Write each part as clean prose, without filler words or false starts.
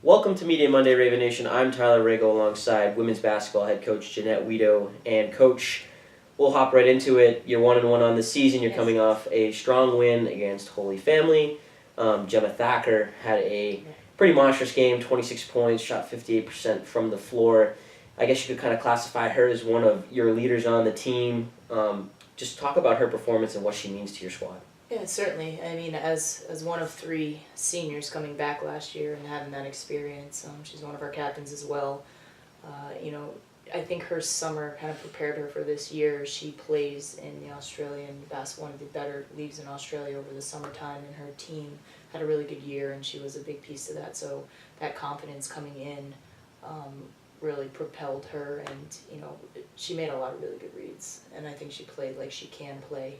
Welcome to Media Monday, Raven Nation. I'm Tyler Aragao alongside women's basketball head coach Jen Wedo. And coach, we'll hop right into it. You're 1-1 on the season. You're coming off a strong win against Holy Family. Gemma Thacker had a pretty monstrous game, 26 points, shot 58% from the floor. I guess you could kind of classify her as one of your leaders on the team. Just talk about her performance and what she means to your squad. Yeah, certainly. I mean, as one of three seniors coming back last year and having that experience, she's one of our captains as well. I think her summer kind of prepared her for this year. She plays in the Australian basketball, one of the better leagues in Australia over the summertime, and her team had a really good year, and she was a big piece of that. So that confidence coming in really propelled her, and she made a lot of really good reads, and I think she played like she can play.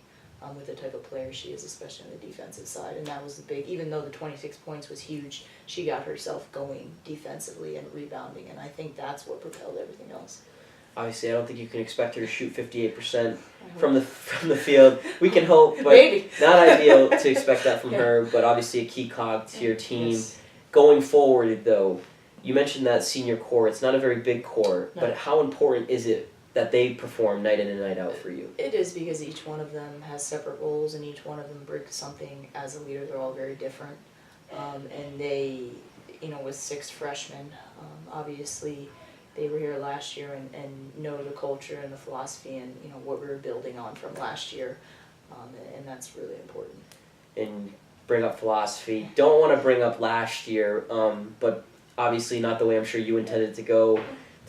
With the type of player she is, especially on the defensive side. And that was the big, even though the 26 points was huge, she got herself going defensively and rebounding, and I think that's what propelled everything else. Obviously, I don't think you can expect her to shoot 58% from the field. We can hope, but Maybe. Not ideal to expect that from her, but obviously a key cog to your team. Yes. Going forward, though, you mentioned that senior core. It's not a very big core, but how important is it that they perform night in and night out for you? It is, because each one of them has separate roles, and each one of them brings something as a leader. They're all very different. And they, with 6 freshmen, obviously they were here last year and know the culture and the philosophy and, what we were building on from last year. And that's really important. And bring up philosophy. Don't want to bring up last year, but obviously not the way I'm sure you intended to go.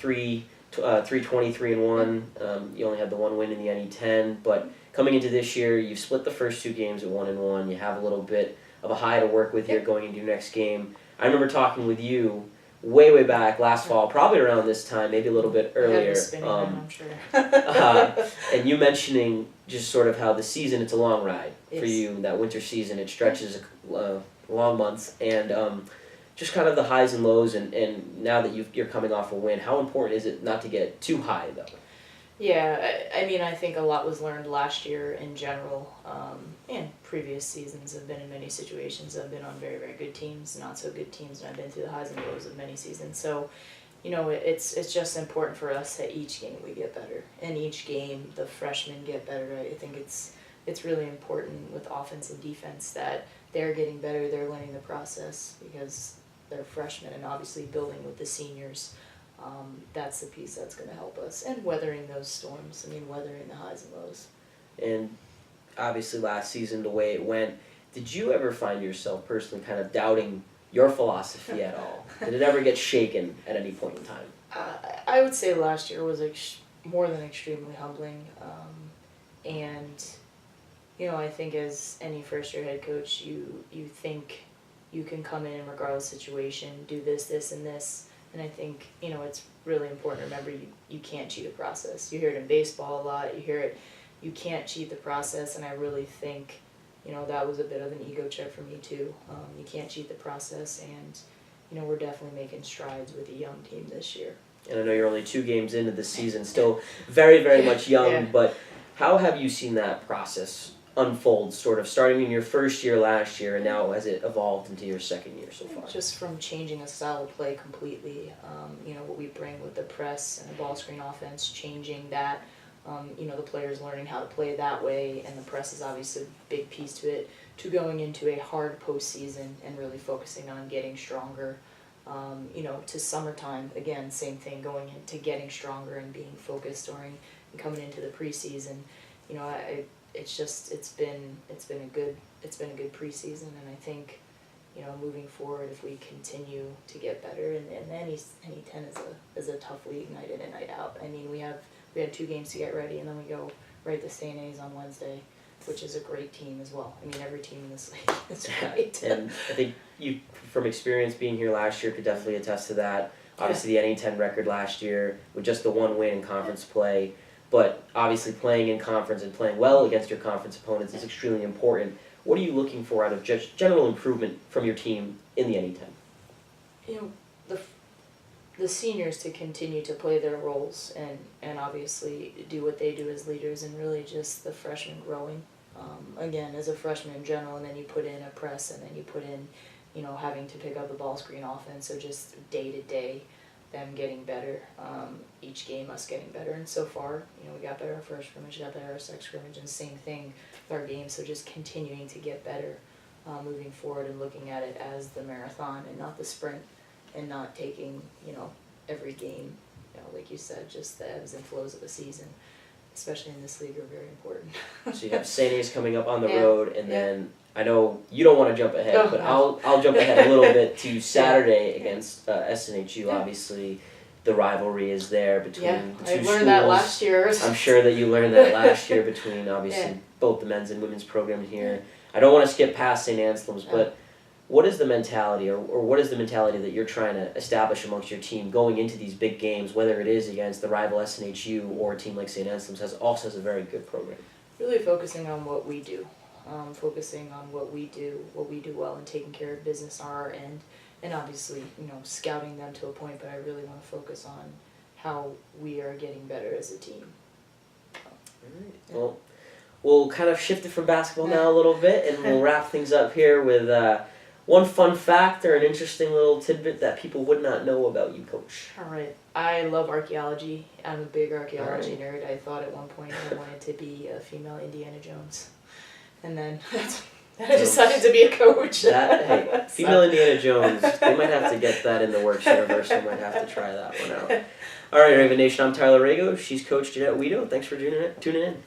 3-23-1. You only had the one win in the NE10, but coming into this year, you've split the first 2 games at 1-1. You have a little bit of a high to work with here going into your next game. I remember talking with you way back last fall, probably around this time, maybe a little bit earlier. I'm sure. And you mentioning just sort of how the season, it's a long ride for you. That winter season, it stretches long months, and just kind of the highs and lows, and now that you're coming off a win, how important is it not to get too high, though? Yeah, I mean, I think a lot was learned last year in general, and previous seasons. I've been in many situations. I've been on very, very good teams, not so good teams, and I've been through the highs and lows of many seasons. So, it's just important for us that each game we get better. In each game, the freshmen get better. I think it's really important with offense and defense that they're getting better, they're learning the process, because they're freshmen, and obviously building with the seniors. That's the piece that's going to help us, and weathering those storms. I mean, weathering the highs and lows. And obviously last season, the way it went, did you ever find yourself personally kind of doubting your philosophy at all? Did it ever get shaken at any point in time? I would say last year was more than extremely humbling. And, I think as any first-year head coach, you think you can come in regardless of situation, do this, this, and this. And I think, it's really important to remember you can't cheat a process. You hear it in baseball a lot. You hear it, you can't cheat the process. And I really think, that was a bit of an ego check for me too. You can't cheat the process. And, we're definitely making strides with a young team this year. And I know you're only 2 games into the season, still very, very much young, but how have you seen that process unfold, sort of starting in your first year last year, and now has it evolved into your second year so far? Just from changing a style of play completely, what we bring with the press and the ball screen offense, changing that, the players learning how to play that way, and the press is obviously a big piece to it, to going into a hard postseason and really focusing on getting stronger. To summertime, again, same thing, going into getting stronger and being focused and coming into the preseason. It's been a good preseason, and I think, moving forward, if we continue to get better, and NE10 is a tough league night in and night out. I mean, we had 2 games to get ready, and then we go right to St. A's on Wednesday, which is a great team as well. I mean, every team in this league is great. And I think you, from experience being here last year, could definitely attest to that. Obviously, the NE10 record last year with just the 1 win in conference play. But obviously playing in conference and playing well against your conference opponents is extremely important. What are you looking for out of just general improvement from your team in the NE10? The seniors to continue to play their roles and obviously do what they do as leaders, and really just the freshmen growing. Again, as a freshman in general, and then you put in a press, and then you put in having to pick up the ball screen offense. So just day to day, them getting better. Each game, us getting better. And so far, we got better our first scrimmage, got better our second scrimmage, and same thing with our game. So just continuing to get better, moving forward and looking at it as the marathon and not the sprint, and not taking, every game, like you said, just the ebbs and flows of the season, especially in this league, are very important. So you have St. A's coming up on the Yeah. road, and then I know you don't want to jump ahead, Oh, but no. I'll jump ahead a little bit to Saturday against SNHU. Yeah. Obviously, the rivalry is there between Yeah, the two I schools. learned that last year. I'm sure that you learned that last year between obviously Yeah. both the men's and women's program here. I don't want to skip past St. Anselm's, but what is the mentality, or what is the mentality that you're trying to establish amongst your team going into these big games, whether it is against the rival SNHU or a team like St. Anselm's also has a very good program? Really focusing on what we do, focusing on what we do well, and taking care of business on our end, and obviously, scouting them to a point, but I really want to focus on how we are getting better as a team. Alright. Well, we'll kind of shift it from basketball now a little bit, and we'll wrap things up here with one fun fact or an interesting little tidbit that people would not know about you, Coach. All right. I love archaeology. I'm a big archaeology nerd. I thought at one point I wanted to be a female Indiana Jones. And then I decided to be a coach. Female Indiana Jones, they might have to get that in the Works universe. We might have to try that one out. All right, Raven Nation, I'm Tyler Aragao. She's Coach Jen Wedo. Thanks for tuning in.